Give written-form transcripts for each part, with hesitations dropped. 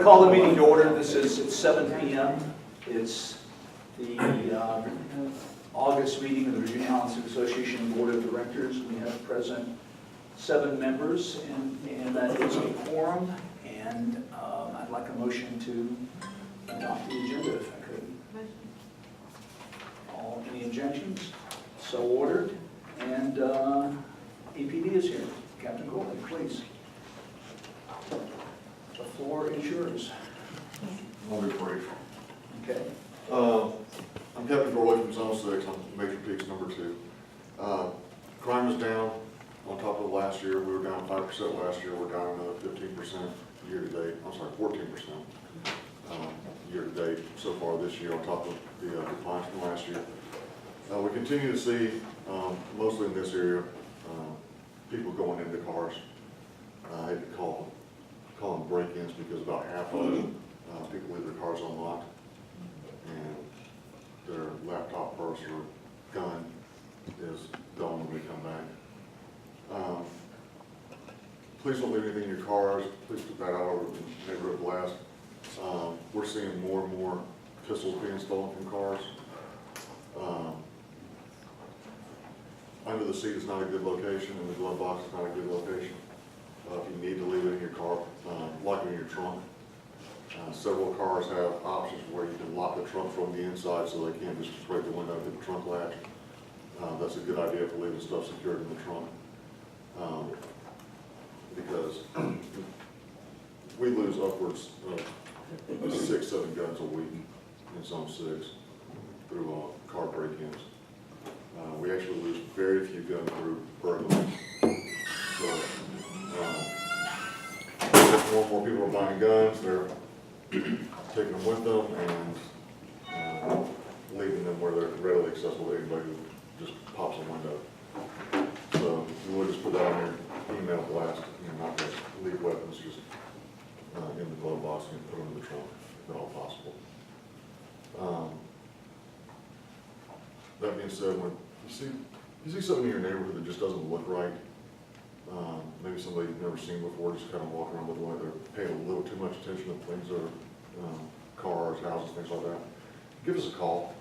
Call the meeting to order. This is at 7 p.m. It's the August meeting of the Virginia-Highland Civic Association Board of Directors. We have present 7 members, and that is a quorum. And I'd like a motion to adopt the agenda if I could. Any objections? So ordered. And EPD is here. Captain Golden, please. The floor is yours. I'll be brief. Okay. I'm Captain Gorley from Zone 6. I'm Major Peaks number 2. Crime is down on top of last year. We were down 5% last year. We're down another 15% year to date. I'm sorry, 14% year to date so far this year on top of the declines from last year. We continue to see, mostly in this area, people going into cars. I hate to call them break-ins because about half of them, people leave their cars unlocked and their laptop, purse, or gun is gone when we come back. Please don't leave anything in your cars. Please put that out over the neighborhood blast. We're seeing more and more pistols being stolen from cars. Under the seat is not a good location, and the glove box is not a good location. If you need to leave it in your car, lock it in your trunk. Several cars have options where you can lock the trunk from the inside so they can't just break the window to the trunk latch. That's a good idea for leaving stuff secured in the trunk. Because we lose upwards of 6, 7 guns a week in Zone 6 through car break-ins. We actually lose very few guns through burglaries. So, more and more people are buying guns, they're taking them with them and leaving them where they're readily accessible to anybody who just pops a window. So you would just put that on your email blast, not just leave weapons just in the glove box and put them in the trunk, if at all possible. That being said, when you see something in your neighborhood that just doesn't look right, maybe somebody you've never seen before, just kind of walk around looking like they're paying a little too much attention to things that are cars, houses, things like that, give us a call.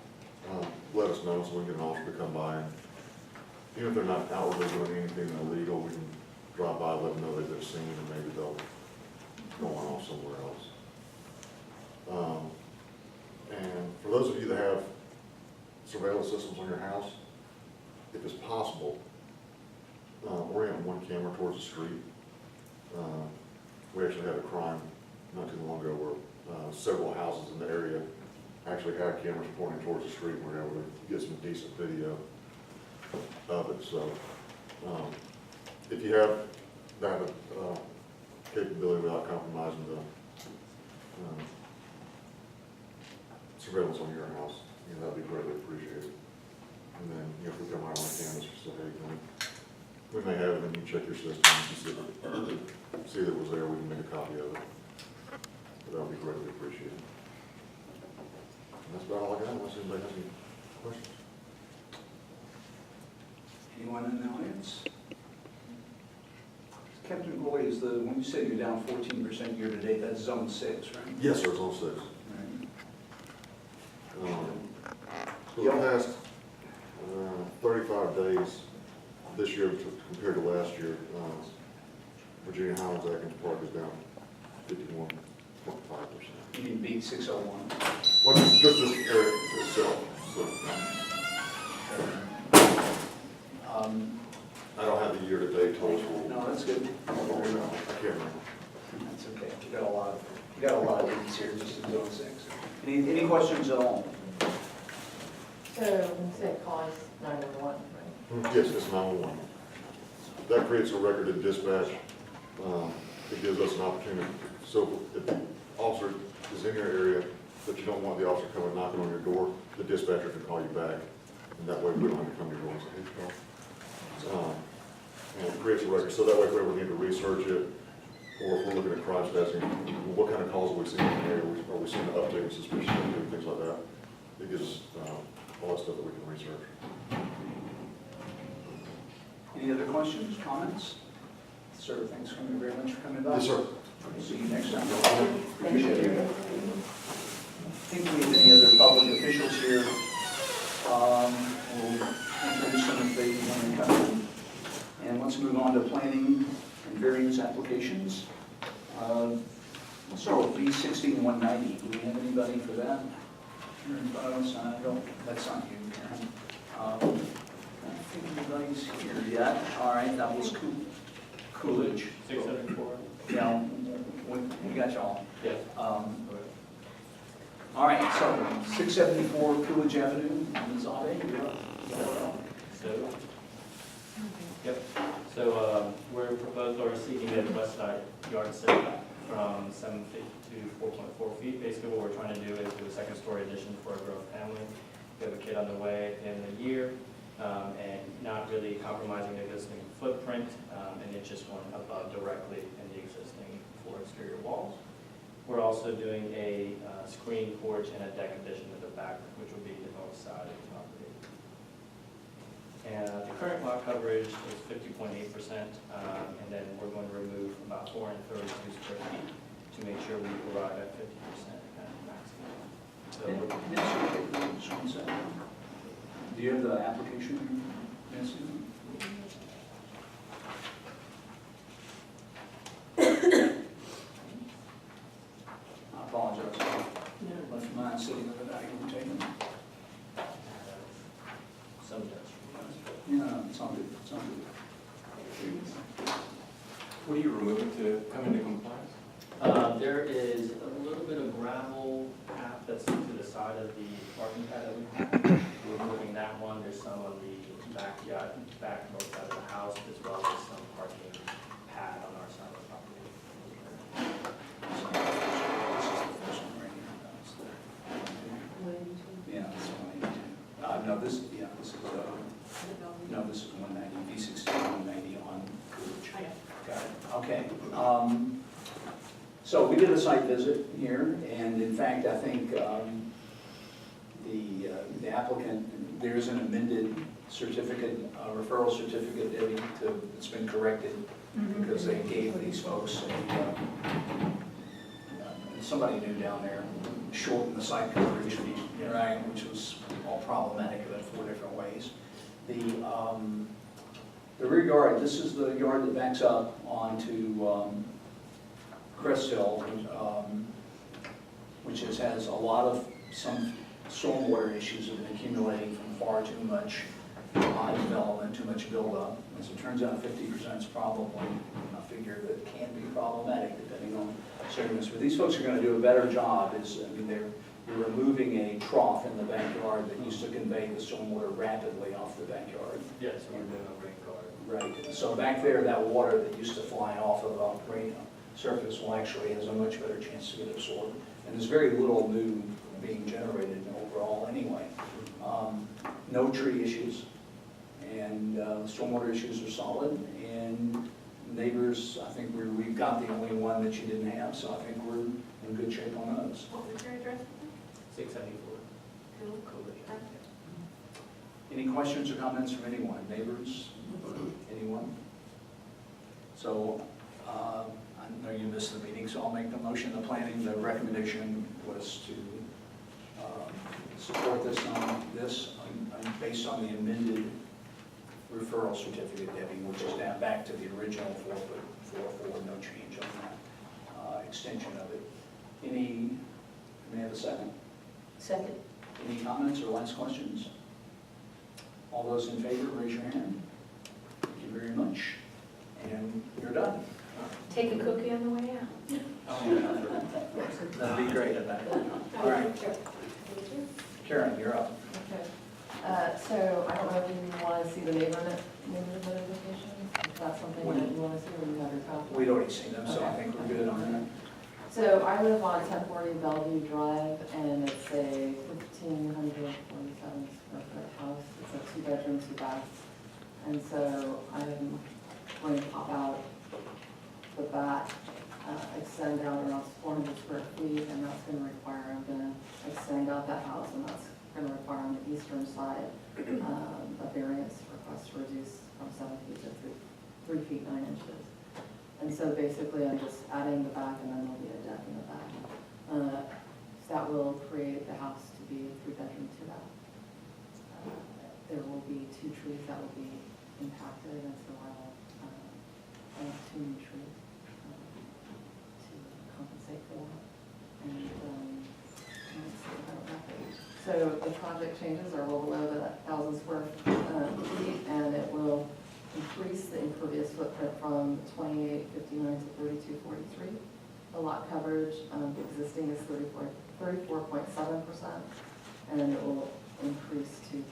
Let us know so we can get an officer to come by. And even if they're not outwardly doing anything illegal, we can drive by, let them know they've been seen, and maybe they'll go on off somewhere else. And for those of you that have surveillance systems on your house, if it's possible, orient one camera towards the street. We actually had a crime not too long ago where several houses in the area actually had cameras pointing towards the street, and we were able to get some decent video of it. So if you have that capability without compromising the surveillance on your house, that'd be greatly appreciated. And then, if we come out on cameras, just say, hey, we may have it, and you check your system and see that it was there, we can make a copy of it. But that would be greatly appreciated. And that's about all I got, unless anybody has any questions. Anyone in the audience? Captain Goy, when you say you're down 14% year to date, that's Zone 6, right? Yes, sir, it's on 6. Right. For the past 35 days this year compared to last year, Virginia-Highland's Atkins Park is down 51.5%. You didn't beat 601. Well, just this area itself. So, I don't have the year-to-date totals. No, that's good. I can't remember. That's okay. You got a lot of these here just in Zone 6. Any questions at all? So when you say call 911, right? Yes, it's 911. That creates a record in dispatch. It gives us an opportunity. So if the officer is in your area, but you don't want the officer coming knocking on your door, the dispatcher can call you back. And that way we don't have to come to your door and say, hey, call. And it creates a record. So that way if we ever need to research it, or if we're looking at crime stats, what kind of calls are we seeing in the area? Are we seeing an uptick in suspicious activity, things like that? It gives us all that stuff that we can research. Any other questions, comments? Sir, thanks very much for coming by. Yes, sir. See you next time. Thank you. I think we have any other public officials here. We'll introduce them if they want to come in. And let's move on to planning and variance applications. Let's start with V16-190. Do we have anybody for that? Here in front of us? I don't, that's not you, Karen. I don't think anybody's here yet. All right, that was Coolidge. 674. Yeah, we got y'all. Yeah. All right, so 674 Coolidge Avenue, Ms. Ade, you're up. So, yep. So we're proposed or seeking a west side yard setback from 7 feet to 4.4 feet. Basically, what we're trying to do is do a second-story addition for a growth family. We have a kid on the way at the end of the year, and not really compromising the existing footprint, and it's just going above directly in the existing floor exterior walls. We're also doing a screen porch and a deck addition at the back, which will be the north side of the property. And the current lot coverage is 50.8%, and then we're going to remove about 432 square feet to make sure we arrive at 50% kind of maximum. So Do you have the application, Nancy? I apologize. Left mine sitting in the dining table. some Dutch. Yeah, it's all good, it's all good. What are you removing to come into compliance? There is a little bit of gravel path that's to the side of the parking pad that we have. We're moving that one. There's some on the backyard, back north side of the house, as well as some parking pad on our side of the property. This is the first one right here. That's the- Yeah, this one. No, this, yeah, this is, no, this is 190, V16-190 on Coolidge. Got it, okay. So we did a site visit here, and in fact, I think the applicant, there's an amended certificate, referral certificate, Debbie, it's been corrected because they gave these folks somebody new down there shortened the site coverage, right, which was all problematic in 4 different ways. The rear yard, this is the yard that backs up onto Crest Hill, which has a lot of some stormwater issues that have been accumulating from far too much development, too much buildup. As it turns out, 50% is probably a figure that can be problematic depending on seriousness. But these folks are going to do a better job. They're removing a trough in the backyard that used to convey the stormwater rapidly off the backyard. Yes, we're doing a rain garden. Right. So back there, that water that used to fly off of the rain surface will actually has a much better chance to get absorbed. And there's very little new being generated overall anyway. No tree issues, and stormwater issues are solid, and neighbors, I think we've got the only one that you didn't have, so I think we're in good shape on those. What was your address? 674. Coolidge. Any questions or comments from anyone? Neighbors? Anyone? So, I know you missed the meeting, so I'll make the motion. The recommendation was to support this based on the amended referral certificate, Debbie, which is now back to the original 4.44, no change on that extension of it. May I have a second? Second. Any comments or last questions? All those in favor, raise your hand. Thank you very much. And you're done. Take a cookie on the way out. That'd be great. All right. Karen, you're up. Okay. So I don't know if you want to see the neighborhood notifications. If that's something that you want to see, or you have your copy. We'd already seen them, so I think we're good on that. So I live on 1040 Bellevue Drive, and it's a 1,547 square foot house. It's a 2-bedroom, 2 baths. And so I'm going to pop out the back, extend out around 400 square feet, and that's going to require, I'm going to extend out that house, and that's going to require on the eastern side a variance request to reduce from 7 feet to 3 feet 9 inches. so basically I'm just adding the back and then there'll be a deck in the back. So that will create the house to be a 3-bedroom, 2-bath. There will be 2 trees that will be impacted, and so I have 2 new trees to compensate for that. And let's see about that. So the project changes are well below the 1,000 square feet, and it will increase the impervious footprint from 2859 to 3243. The lot coverage, existing is 34.7%, and it will increase to 39.4%.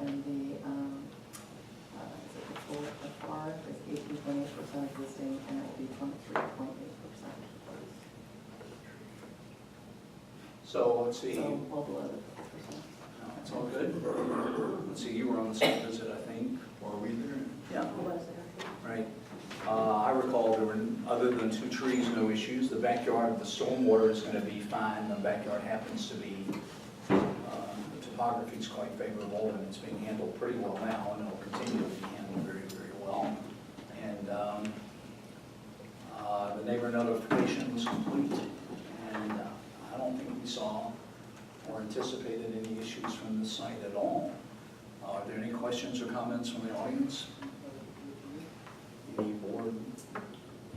And the FAR is 18.8% existing, and it will be 23.8%. So let's see. So well below the 50%. No, it's all good. Let's see, you were on the site visit, I think. Are we there? Yeah. Right. I recall there were, other than 2 trees, no issues. The backyard, the stormwater is going to be fine. The backyard happens to be, the topography is quite favorable, and it's being handled pretty well now, and it will continue to be handled very, very well. And the neighbor notification was complete, and I don't think we saw or anticipated any issues from the site at all. Are there any questions or comments from the audience? Any board? Can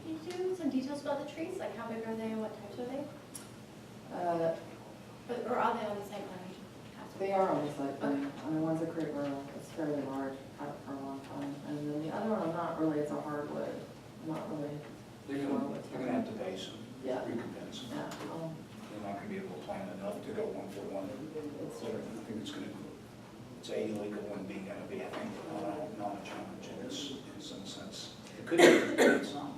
you do some details about the trees, like how big are they and what types are they? Or are they on the site plan? They are on the site plan. I mean, one's a crepe myrtle, it's fairly large, had it for a long time. And then the other one, I'm not really, it's a hardwood, not really. You're gonna have to pay some Yeah. recompense. Yeah, You're not gonna be able to plan enough to go 1-for-1. it's, So I think it's a legal one being gonna be, I think, not a challenge in some sense. It could be, but it's not.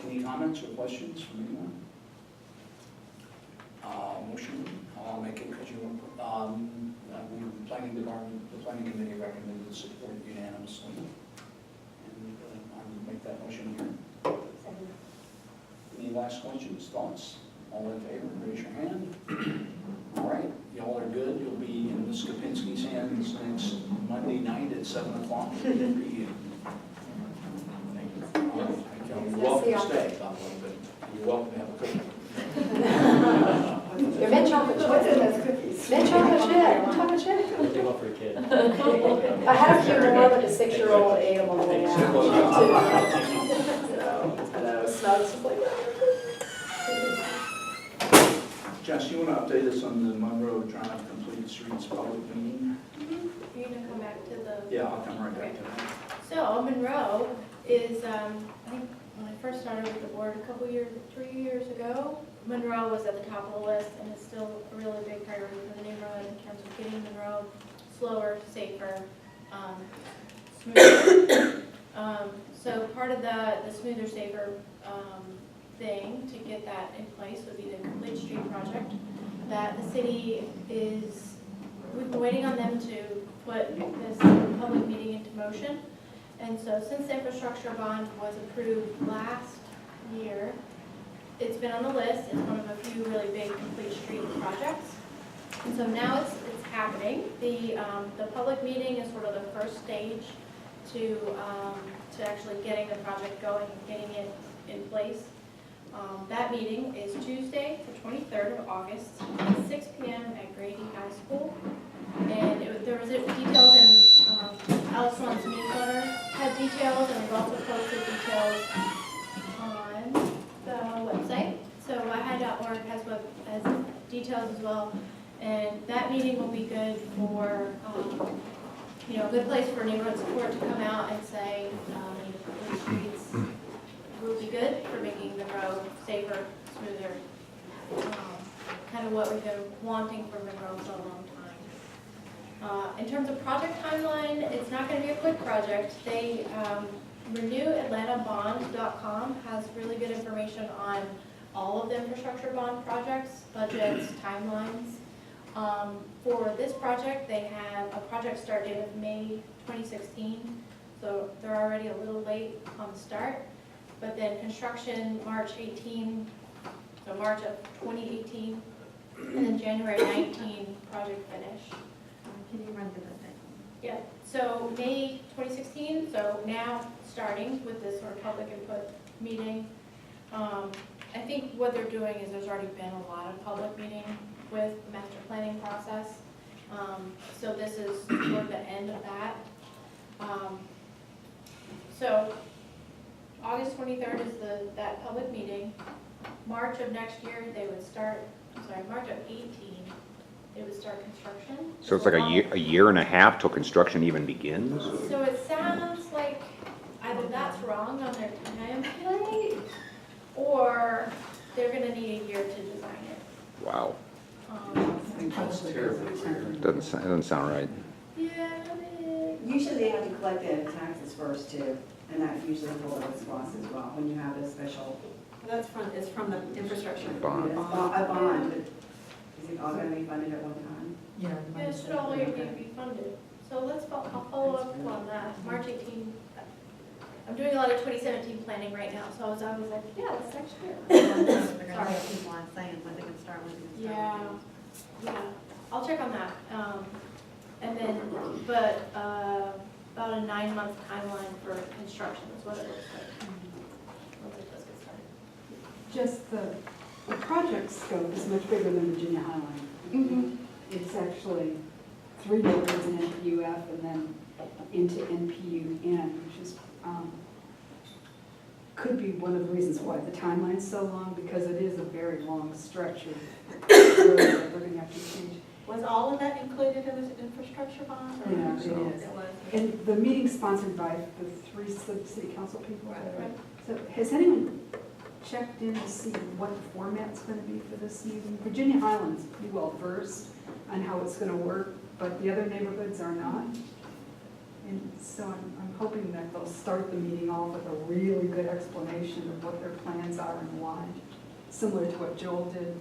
Any comments or questions from anyone? Motion, I'll make it because the planning department, the planning committee recommended support unanimously. And I'll make that motion here. Any last questions, thoughts? All in favor, raise your hand. All right, y'all are good. You'll be in Ms. Kapinski's hands next Monday night at 7 o'clock. You're welcome to stay, by the way, but you're welcome to have a cookie. Your mint chocolate chip. Mint chocolate chip, chocolate chip. Give up for a kid. I had a few more, but the 6-year-old ate them on the way out. And I was snugs like that. Jess, you want to update us on the Monroe Drive Complete Streets public meeting? You're gonna come back to the. Yeah, I'll come right back to that. So Monroe is, I think when I first started with the board 3 years ago, Monroe was at the top of the list and is still a really big priority for the neighborhood in terms of getting Monroe slower, safer, smoother. So part of the smoother, safer thing to get that in place would be the Complete Street project that the city is, we've been waiting on them to put this public meeting into motion. And so since the infrastructure bond was approved last year, it's been on the list. It's one of a few really big complete street projects. And so now it's happening. The public meeting is sort of the first stage to actually getting the project going and getting it in place. That meeting is Tuesday, the 23rd of August, at 6 p.m. at Grady High School. And there was details in Alex Ron's newsletter had details, and we've also posted details on the website. So YHI.org has details as well. And that meeting will be good for, a good place for neighborhood support to come out and say, the streets will be good for making the road safer, smoother. Kind of what we've been wanting from Monroe for a long time. In terms of project timeline, it's not going to be a quick project. They RenewAtlantaBond.com has really good information on all of the infrastructure bond projects, budgets, timelines. For this project, they have a project start date of May 2016, so they're already a little late on the start. But then construction March 18, so March of 2018, and then January 19 project finish. Can you run through those Yeah, so May 2016, so now starting with this sort of public input meeting. I think what they're doing is there's already been a lot of public meeting with the master planning process. So this is toward the end of that. So August 23rd is that public meeting. March of next year, they would start, March of 18, they would start construction. So it's like a year and a half till construction even begins? So it sounds like either that's wrong on their template, or they're gonna need a year to design it. Wow, That's terribly weird. doesn't sound right. Yeah, it is. Usually they have to collect the taxes first too, and that's usually for those costs as well, when you have a special. It's from the infrastructure. Bond. A bond, is it all gonna be funded at one time? Yeah. Yeah, it should all be funded. So I'll follow up on that, March 18. I'm doing a lot of 2017 planning right now, so I was like, yeah, it's next year. Sorry, people aren't saying when they can start, when they can Yeah, start. yeah, I'll check on that. And then, but about a 9-month timeline for construction is what it looks like. Once it does get started. Just the project scope is much bigger than Virginia-Highland. It's actually 3 neighborhoods in NPUF and then into NPUN, which is, could be one of the reasons why the timeline's so long, because it is a very long stretch of road that we're gonna have to change. Was all of that included in this infrastructure bond? or- Yeah, it is. It was. And the meeting's sponsored by the 3 city council people. Right. So has anyone checked in to see what the format's gonna be for this meeting? Virginia-Highland's pretty well versed on how it's gonna work, but the other neighborhoods are not. And so I'm hoping that they'll start the meeting off with a really good explanation of what their plans are and why, similar to what Joel did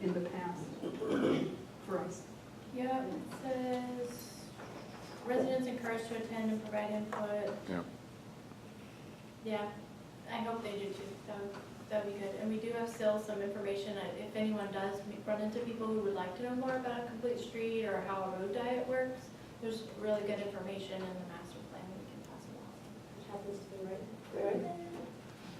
in the past for us. Yeah, it says residents encouraged to attend and provide input. Yeah. Yeah, I hope they do too. That'd be good. And we do have still some information, if anyone does run into people who would like to know more about a complete street or how a road diet works, there's really good information in the master plan we can pass along, which happens to be right.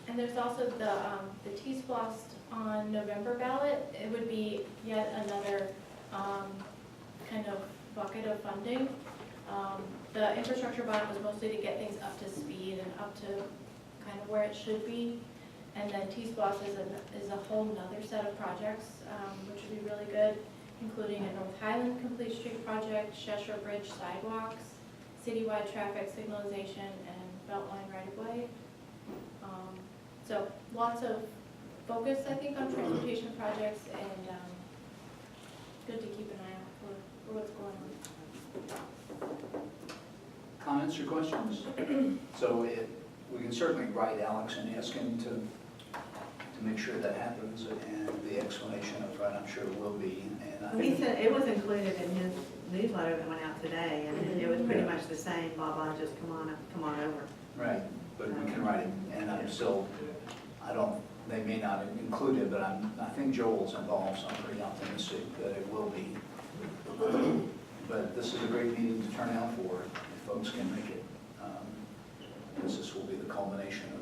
And there's also the T-Splost on November ballot. It would be yet another kind of bucket of funding. The infrastructure bond was mostly to get things up to speed and up to kind of where it should be. And then T-Splost is a whole nother set of projects, which would be really good, including a North Highland Complete Street project, Cheshire Bridge sidewalks, citywide traffic signalization, and Beltline right-of-way. So lots of focus, I think, on transportation projects, and good to keep an eye out for what's going on. Comments or questions? So we can certainly write Alex and ask him to make sure that happens, and the explanation up front, I'm sure will be. And I He think, said it was included in his newsletter that went out today, and it was pretty much the same, blah, blah, just come on over. right, but we can write it, and I'm still, they may not include it, but I think Joel's involved, so I'm pretty optimistic that it will be. But this is a great meeting to turn out for, if folks can make it. Because this will be the culmination of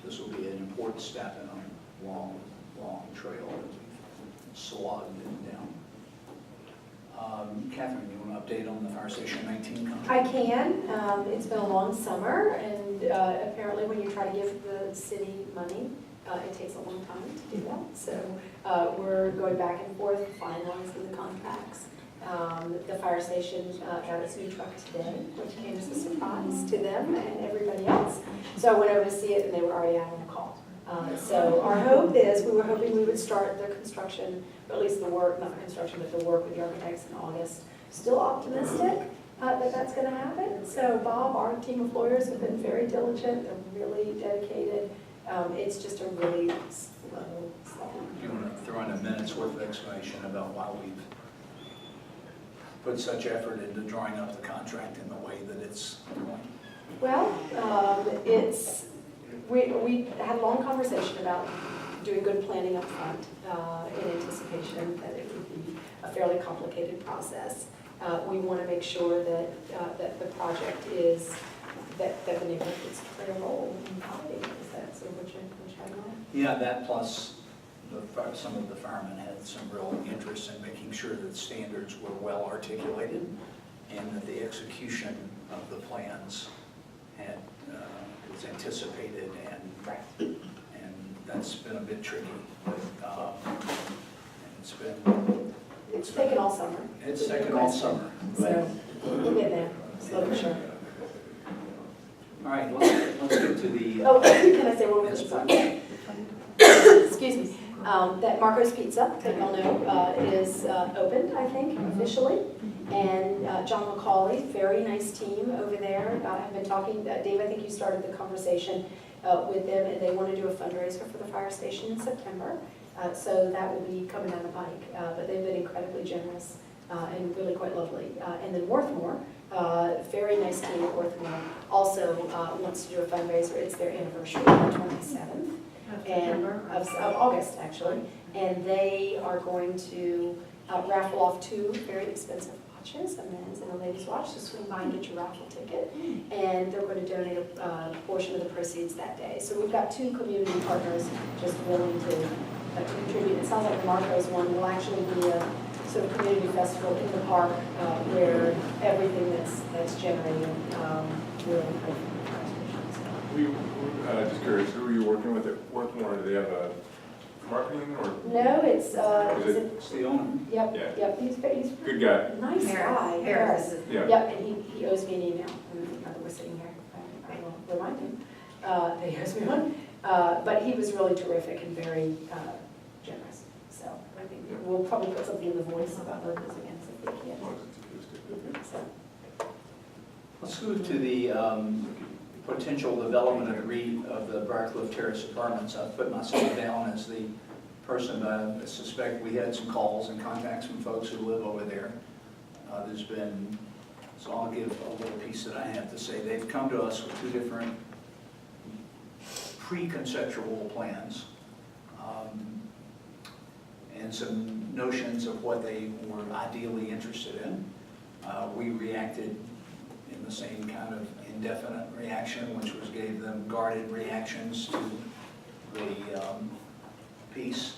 this will be an important step in a long, long trail that we've slogged it down. Catherine, you want to update on the Fire Station 19 contract? I can. It's been a long summer, and apparently when you try to give the city money, it takes a long time to do that. So we're going back and forth finalizing the contracts. The fire station got its new truck today, which came as a surprise to them and everybody else. So I went over to see it, and they were already out on the call. So our hope is, we were hoping we would start the construction, or at least the work, not the construction, but the work with the architects in August. Still optimistic that that's going to happen. So Bob, our team of lawyers have been very diligent. They're really dedicated. It's just a really slow. You want to throw in a minute's worth of explanation about why we've put such effort into drawing up the contract in the way that it's going? Well, we had a long conversation about doing good planning up front in anticipation that it would be a fairly complicated process. we want to make sure that, that the project is, that the neighborhood gets to play a role in accommodating. Is that sort of what you're talking about? Yeah, that plus some of the firemen had some real interest in making sure that standards were well articulated and that the execution of the plans had, was anticipated, and that's been a bit tricky. But, It's taken all summer. It's taken all summer. So we'll get there, slow but sure. All right, let's get to the. Oh, can I say one more thing? Excuse me. That Marco's Pizza, that y'all know, is opened, I think, officially. And John McCauley, very nice team over there. I've been talking, Dave, I think you started the conversation with them, and they want to do a fundraiser for the fire station in September. So that will be coming down the pike. But they've been incredibly generous and really quite lovely. And then Worthmore, very nice team at Worthmore, also wants to do a fundraiser. It's their anniversary on the 27th. Of August, actually, and they are going to raffle off 2 very expensive watches, a men's and a ladies' watch, so swing by and get your raffle ticket, and they're going to donate a portion of the proceeds that day. So we've got 2 community partners just willing to contribute. It sounds like the Marco's one will actually be a sort of community festival in the park where everything that's generated will go from the fire station. Just curious, who are you working with at Worthmore? Do they have a marketing or? No, it's, It's the owner. Yep, Yeah. yep, he's Good guy. nice guy. Harris. Yeah. Yep, and he owes me an email, and now that we're sitting here, I will remind him that he owes me one. But he was really terrific and very generous, so I think we'll probably put something in the voice about locals against if they can. So, Let's move to the potential development of the Briarcliff Terrace Apartments. I've put myself down as the person, I suspect we had some calls and contacts from folks who live over there. There's been, so I'll give a little piece that I have to say. They've come to us with 2 different pre-conceptual plans and some notions of what they were ideally interested in. We reacted in the same kind of indefinite reaction, which was gave them guarded reactions to the piece.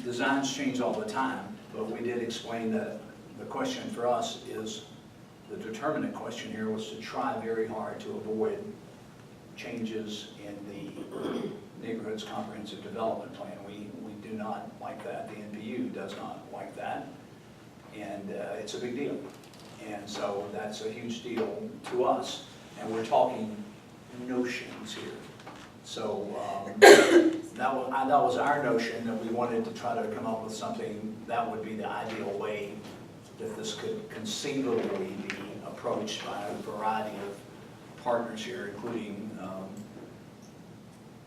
Designs change all the time, but we did explain that the question for us is, the determinant question here was to try very hard to avoid changes in the neighborhood's comprehensive development plan. We do not like that. The NPU does not like that, and it's a big deal. And so that's a huge deal to us, and we're talking notions here. So that was our notion, that we wanted to try to come up with something that would be the ideal way that this could conceivably be approached by a variety of partners here, including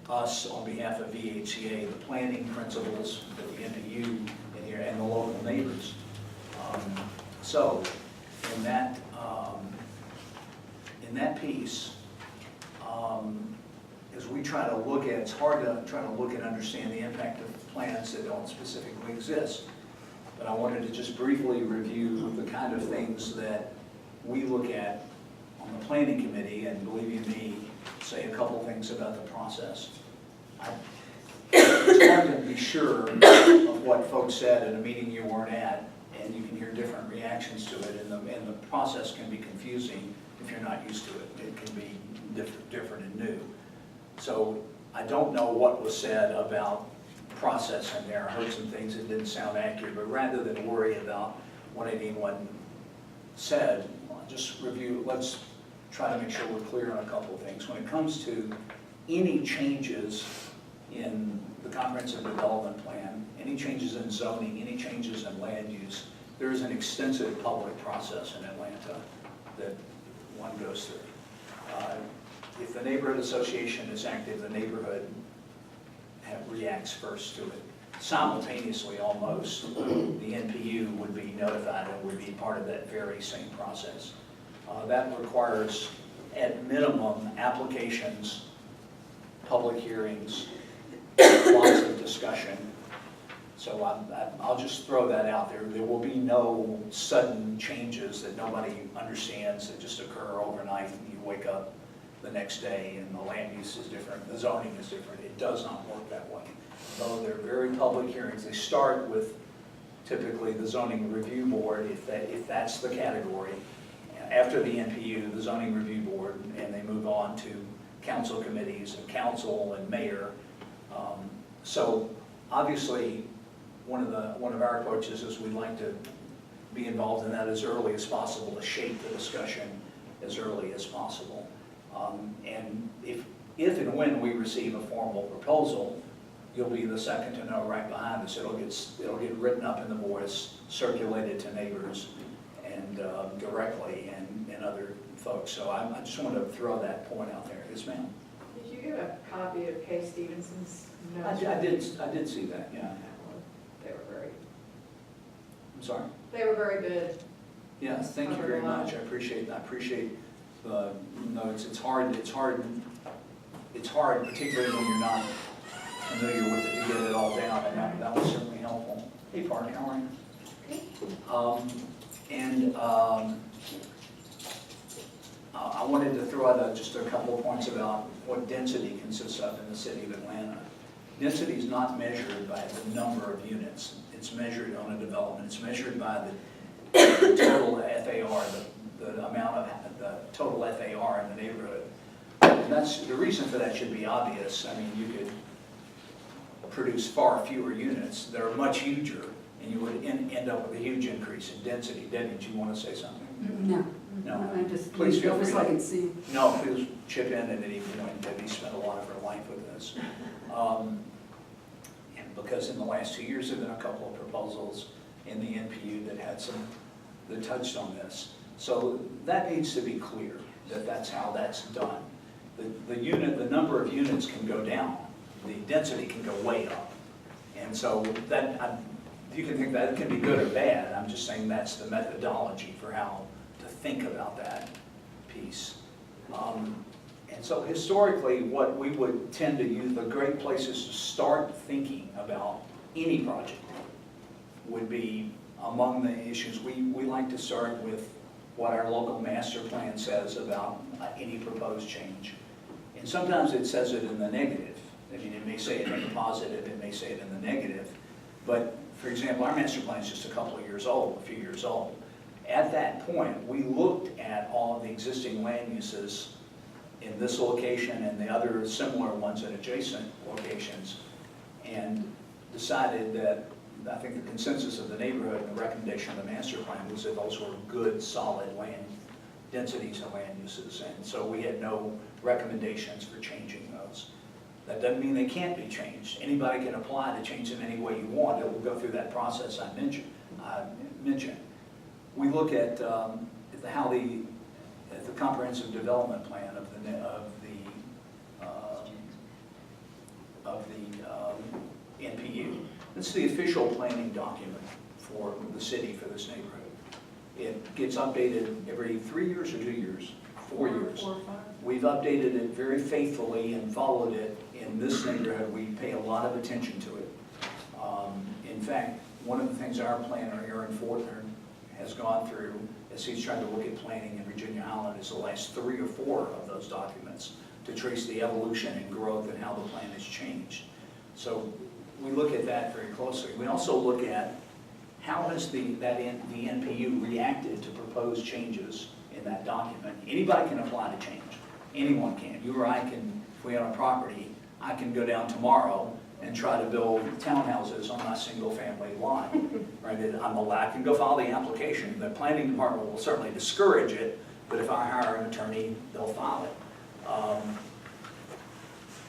us on behalf of VHCA, the planning principals, the NPU in here, and the local neighbors. So in that piece, as we try to look at, it's hard to try to look and understand the impact of plans that don't specifically exist. But I wanted to just briefly review the kind of things that we look at on the planning committee, and believe you me, say a couple things about the process. It's hard to be sure of what folks said at a meeting you weren't at, and you can hear different reactions to it, and the process can be confusing if you're not used to it. It can be different and new. So I don't know what was said about process in there. I heard some things that didn't sound accurate, but rather than worry about what anyone said, just review, let's try to make sure we're clear on a couple of things. When it comes to any changes in the comprehensive development plan, any changes in zoning, any changes in land use, there is an extensive public process in Atlanta that one goes through. If the neighborhood association is active, the neighborhood reacts first to it. Simultaneously, almost, the NPU would be notified and would be part of that very same process. That requires, at minimum, applications, public hearings, lots of discussion. So I'll just throw that out there. There will be no sudden changes that nobody understands that just occur overnight and you wake up the next day and the land use is different, the zoning is different. It does not work that way. So they're very public hearings. They start with typically the zoning review board, if that's the category. After the NPU, the zoning review board, and they move on to council committees and council and mayor. So obviously, one of our approaches is we'd like to be involved in that as early as possible, to shape the discussion as early as possible. And if and when we receive a formal proposal, you'll be the second to know right behind us. It'll get written up in the Voice, circulated to neighbors and directly and other folks. So I just want to throw that point out there. Yes, ma'am. Did you get a copy of Kay Stevenson's notes? I did see that, yeah. They were very, I'm sorry? they were very good. Yes, thank you very much. I appreciate the notes. It's hard, particularly when you're not familiar with it, to get it all down, and that was certainly helpful. Hey, Park, how are you? I wanted to throw out just a couple of points about what density consists of in the city of Atlanta. Density is not measured by the number of units. It's measured on a development. It's measured by the total FAR, the amount of the total FAR in the neighborhood. And that's the reason for that should be obvious. I mean, you could produce far fewer units that are much huger, and you would end up with a huge increase in density. Debbie, do you want to say something? No. No. I just, Please feel free so I to- can see. No, please chip in at any point. Debbie spent a lot of her life with this. And because in the last 2 years, there have been a couple of proposals in the NPU that touched on this. So that needs to be clear, that that's how that's done. The number of units can go down, the density can go way up. And so you can think that can be good or bad. I'm just saying that's the methodology for how to think about that piece. And so historically, what we would tend to use, the great places to start thinking about any project would be among the issues. We like to start with what our local master plan says about any proposed change. And sometimes it says it in the negative. I mean, it may say it in the positive, it may say it in the negative. But for example, our master plan is just a few years old. At that point, we looked at all of the existing land uses in this location and the other similar ones at adjacent locations, and decided that, I think the consensus of the neighborhood and the recommendation of the master plan was that those were good, solid land densities and land uses, and so we had no recommendations for changing those. That doesn't mean they can't be changed. Anybody can apply to change them any way you want. It will go through that process I mentioned. We look at the comprehensive development plan of the NPU. It's the official planning document for the city for this neighborhood. It gets updated every 3 years or 2 years? 4 years. 4 or 5. We've updated it very faithfully and followed it in this neighborhood. We pay a lot of attention to it. In fact, one of the things our planner, Aaron Fortner, has gone through as he's trying to look at planning in Virginia-Highland is the last 3 or 4 of those documents to trace the evolution and growth and how the plan has changed. So we look at that very closely. We also look at how has the NPU reacted to proposed changes in that document. Anybody can apply to change. Anyone can. You or I can, if we own a property, I can go down tomorrow and try to build townhouses on my single-family lot. Right? I can go file the application. The planning department will certainly discourage it, but if I hire an attorney, they'll file it.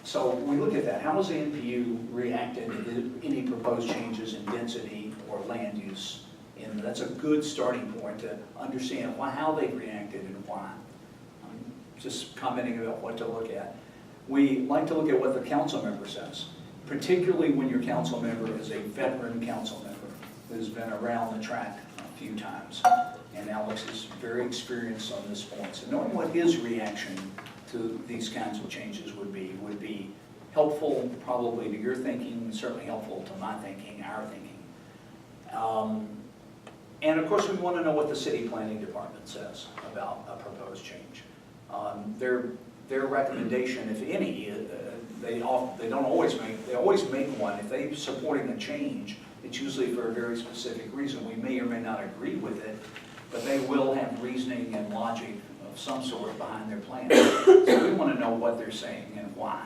So we look at that. How has the NPU reacted to any proposed changes in density or land use? And that's a good starting point to understand how they've reacted and why. I'm just commenting about what to look at. We like to look at what the council member says, particularly when your council member is a veteran council member who's been around the track a few times. And Alex is very experienced on this point. So knowing what his reaction to these kinds of changes would be helpful probably to your thinking, certainly helpful to my thinking, our thinking. And of course, we want to know what the city planning department says about a proposed change. Their recommendation, if any, they always make one. If they're supporting a change, it's usually for a very specific reason. We may or may not agree with it, but they will have reasoning and logic of some sort behind their plan. So we want to know what they're saying and why.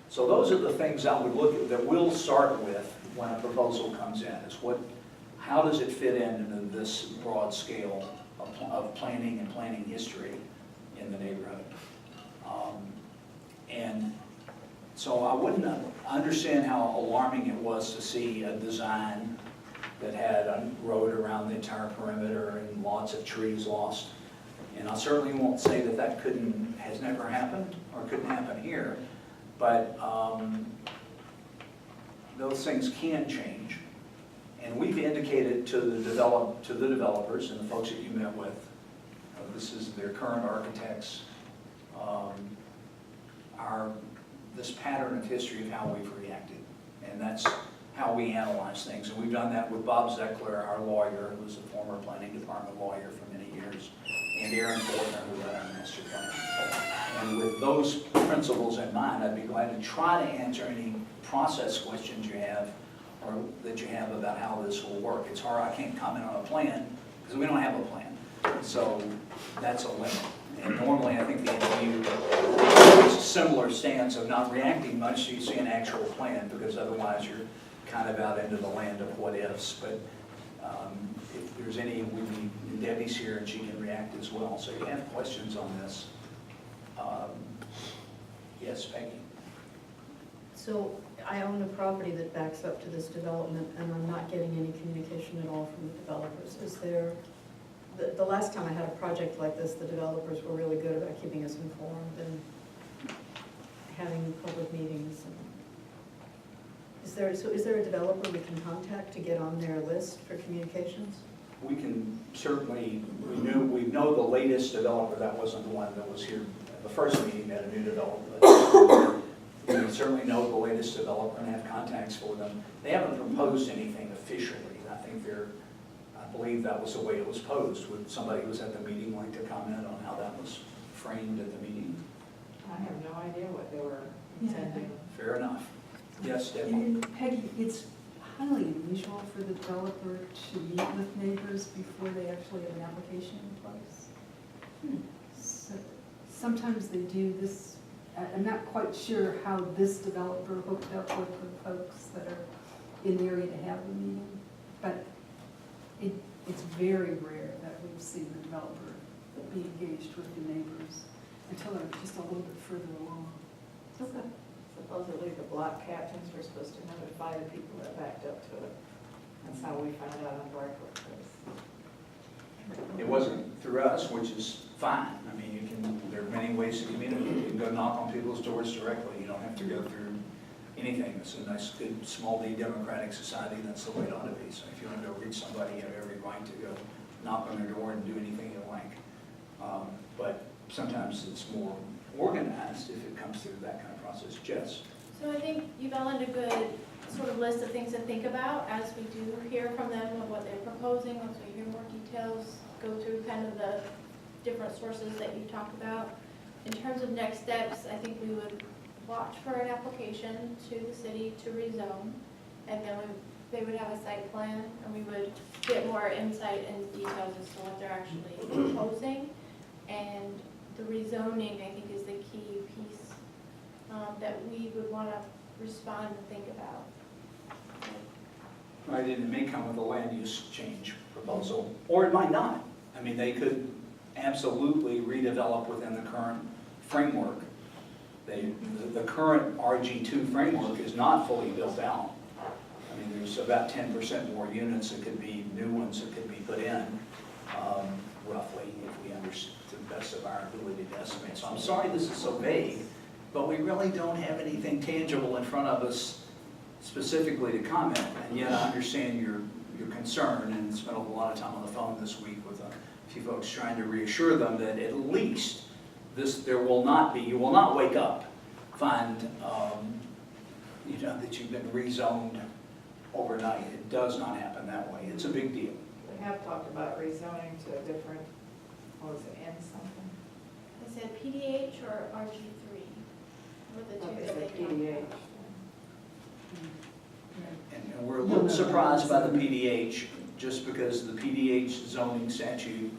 So those are the things I would look at, that we'll start with when a proposal comes in, is how does it fit into this broad scale of planning and planning history in the neighborhood? And so I wouldn't understand how alarming it was to see a design that had a road around the entire perimeter and lots of trees lost. And I certainly won't say that has never happened or couldn't happen here, but those things can change. And we've indicated to the developers and the folks that you met with, this is their current architects, this pattern of history of how we've reacted. And that's how we analyze things. And we've done that with Bob Zeckler, our lawyer, who was a former planning department lawyer for many years, and Aaron Fortner, who led our master plan. And with those principles in mind, I'd be glad to try to answer any process questions you have or that you have about how this will work. It's hard, I can't comment on a plan because we don't have a plan. So that's a limit. And normally I think the NDU has a similar stance of not reacting much so you see an actual plan, because otherwise you're kind of out into the land of what ifs. But if there's any, Debbie's here and she can react as well. So if you have questions on this. Yes, Peggy. So I own a property that backs up to this development, and I'm not getting any communication at all from the developers. Is there, the last time I had a project like this, the developers were really good about keeping us informed and having public meetings. Is there a developer we can contact to get on their list for communications? We can certainly, we know the latest developer. That wasn't the one that was here at the first meeting, that a new developer. We can certainly know the latest developer and have contacts for them. They haven't proposed anything officially. I believe that was the way it was posed. Would somebody who was at the meeting like to comment on how that was framed at the meeting? I have no idea what they were intending. Fair enough. Yes, Debbie? And Peggy, it's highly unusual for the developer to meet with neighbors before they actually have an application in place. So sometimes they do this. I'm not quite sure how this developer hooked up with the folks that are in the area to have the meeting, but it's very rare that we've seen the developer be engaged with the neighbors until they're just a little bit further along. Okay. Supposedly the block captains were supposed to notify the people that backed up to it. That's how we found out on Brightwood Place. It wasn't through us, which is fine. I mean, there are many ways to communicate. You can go knock on people's doors directly. You don't have to go through anything. It's a nice, good, small D democratic society. That's the way it ought to be. So if you want to go reach somebody, you have every right to go knock on their door and do anything you like. But sometimes it's more organized if it comes through that kind of process. Jess? So I think you've outlined a good sort of list of things to think about as we do hear from them of what they're proposing. Once we hear more details, go through kind of the different sources that you talked about. In terms of next steps, I think we would watch for an application to the city to rezone, and then they would have a site plan, and we would get more insight and details as to what they're actually proposing. And the rezoning, I think, is the key piece that we would want to respond and think about. Right, and it may come with a land use change proposal, or it might not. I mean, they could absolutely redevelop within the current framework. The current RG2 framework is not fully built out. I mean, there's about 10% more units that could be, new ones that could be put in, roughly, if we understand to the best of our ability to estimate. So I'm sorry this is so vague, but we really don't have anything tangible in front of us specifically to comment, and yet I understand your concern, and spent a lot of time on the phone this week with a few folks trying to reassure them that at least you will not wake up, find that you've been rezoned overnight. It does not happen that way. It's a big deal. We have talked about rezoning to a different, what was it, N something? Is it PDH or RG3? What are the two It's that a they talk PDH. about? And we're a little surprised by the PDH, just because the PDH zoning statute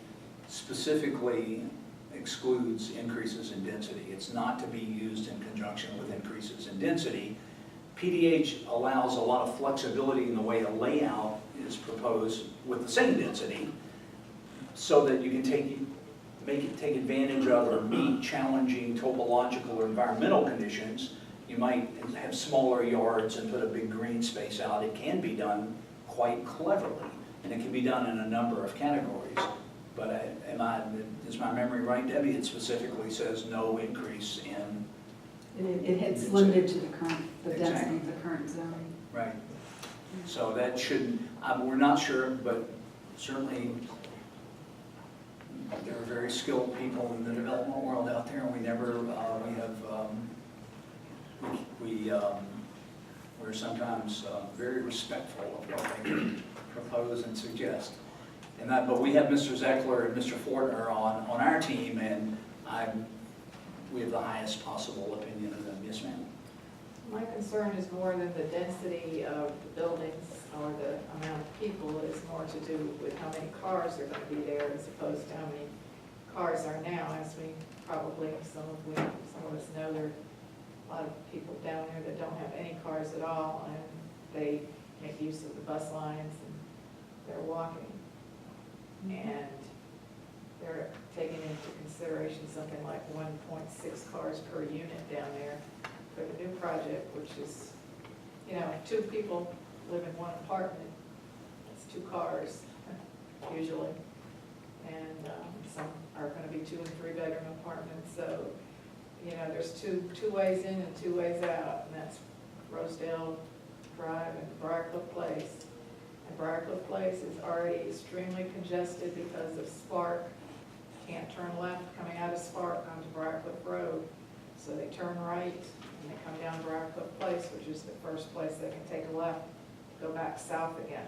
specifically excludes increases in density. It's not to be used in conjunction with increases in density. PDH allows a lot of flexibility in the way a layout is proposed with the same density, so that you can take advantage of or meet challenging topological or environmental conditions. You might have smaller yards and put a big green space out. It can be done quite cleverly, and it can be done in a number of categories. But is my memory right, Debbie? It specifically says no increase in. It's limited to the density Exactly. of the current zoning. Right. So that shouldn't, we're not sure, but certainly there are very skilled people in the development world out there, and we're sometimes very respectful of what they can propose and suggest. But we have Mr. Zeckler and Mr. Fortner on our team, and we have the highest possible opinion of them. Yes, ma'am. My concern is more than the density of the buildings or the amount of people. It's more to do with how many cars are going to be there as opposed to how many cars are now. As we probably, some of us know, there are a lot of people down there that don't have any cars at all, and they make use of the bus lines and they're walking. And they're taking into consideration something like 1.6 cars per unit down there for the new project, which is, 2 people live in one apartment. It's 2 cars usually. And some are going to be 2 and 3 bedroom apartments. So, there's two ways in and 2 ways out, and that's Rosedale Drive and Briarcliff Place. And Briarcliff Place is already extremely congested because of Spark. Can't turn left coming out of Spark onto Briarcliff Road. So they turn right and they come down Briarcliff Place, which is the first place they can take a left, go back south again.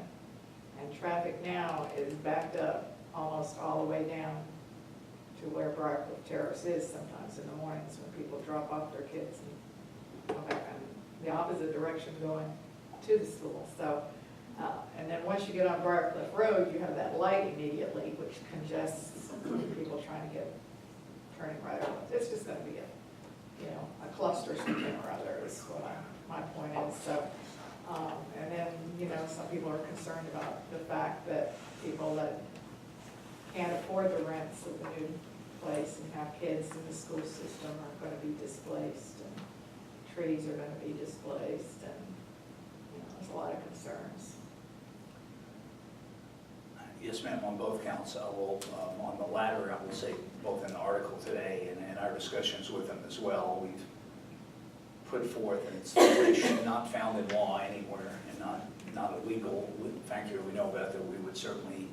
And traffic now is backed up almost all the way down to where Briarcliff Terrace is sometimes in the mornings when people drop off their kids and go back in the opposite direction going to the school. So, and then once you get on Briarcliff Road, you have that light immediately, which congests people trying to get turning right over. It's just going to be a cluster something or other is what my point is. So, and then, some people are concerned about the fact that people that can't afford the rents of the new place and have kids in the school system are going to be displaced, and trees are going to be displaced, and there's a lot of concerns. Yes, ma'am, on both counts. I will, on the latter, I will say both in the article today and in our discussions with them as well, we've put forth, and it's legislation not found in law anywhere and not illegal. In fact, we know about that, we would certainly,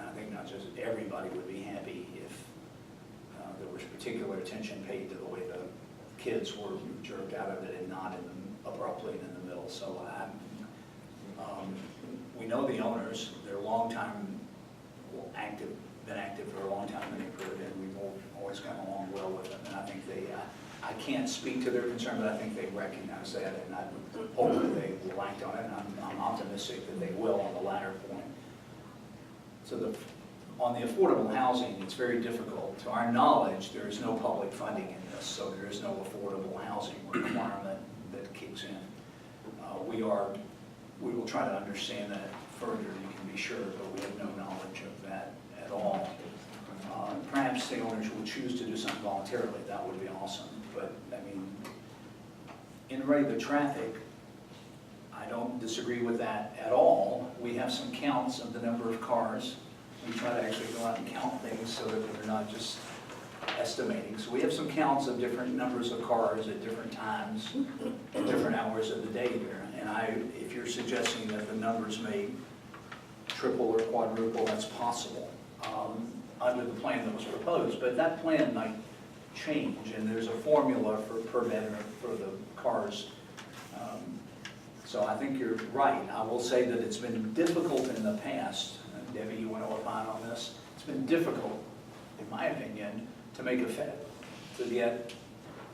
I think not just everybody would be happy if there was particular attention paid to the way the kids were jerked out of it and not abruptly in the middle. So we know the owners. They're been active for a long time in the neighborhood, and we've always gotten along well with them. And I think I can't speak to their concern, but I think they recognize that, and I hope that they will act on it. And I'm optimistic that they will on the latter point. So on the affordable housing, it's very difficult. To our knowledge, there is no public funding in this, so there is no affordable housing requirement that kicks in. We will try to understand that further, you can be sure, but we have no knowledge of that at all. Perhaps the owners will choose to do something voluntarily. That would be awesome. But, in regard to the traffic, I don't disagree with that at all. We have some counts of the number of cars. We try to actually go out and count things so that we're not just estimating. So we have some counts of different numbers of cars at different times, different hours of the day there. And if you're suggesting that the numbers may triple or quadruple, that's possible under the plan that was proposed. But that plan might change, and there's a formula for the cars So I think you're right. I will say that it's been difficult in the past. Debbie, you want to opine on this? It's been difficult, in my opinion, to make a fit, to get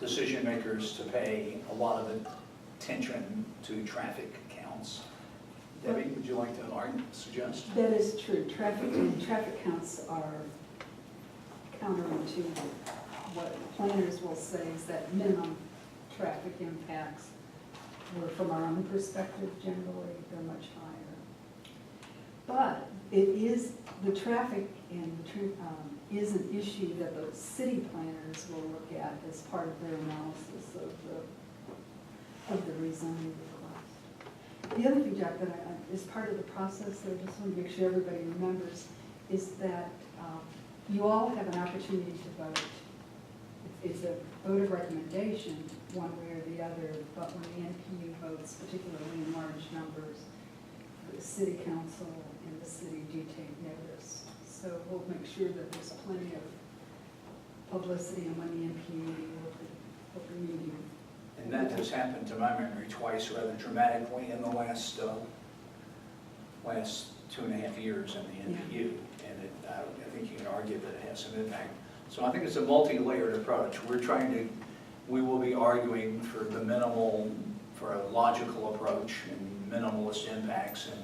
decision makers to pay a lot of attention to traffic counts. Debbie, would you like to suggest? That is true. Traffic counts are counterintuitive. What planners will say is that minimum traffic impacts were, from our own perspective, generally, they're much higher. But it is, the traffic is an issue that the city planners will look at as part of their analysis of the rezoning request. The other thing, Jack, that is part of the process, that I just want to make sure everybody remembers, is that you all have an opportunity to vote. It's a vote of recommendation, one way or the other, but when the NPU votes, particularly in large numbers, the city council and the city do take notice. So we'll make sure that there's plenty of publicity on when the NPU will be meeting. And that has happened, to my memory, twice rather dramatically in the last 2.5 years in the NPU. And I think you can argue that it has some impact. So I think it's a multi-layered approach. We will be arguing for the for a logical approach and minimalist impacts, and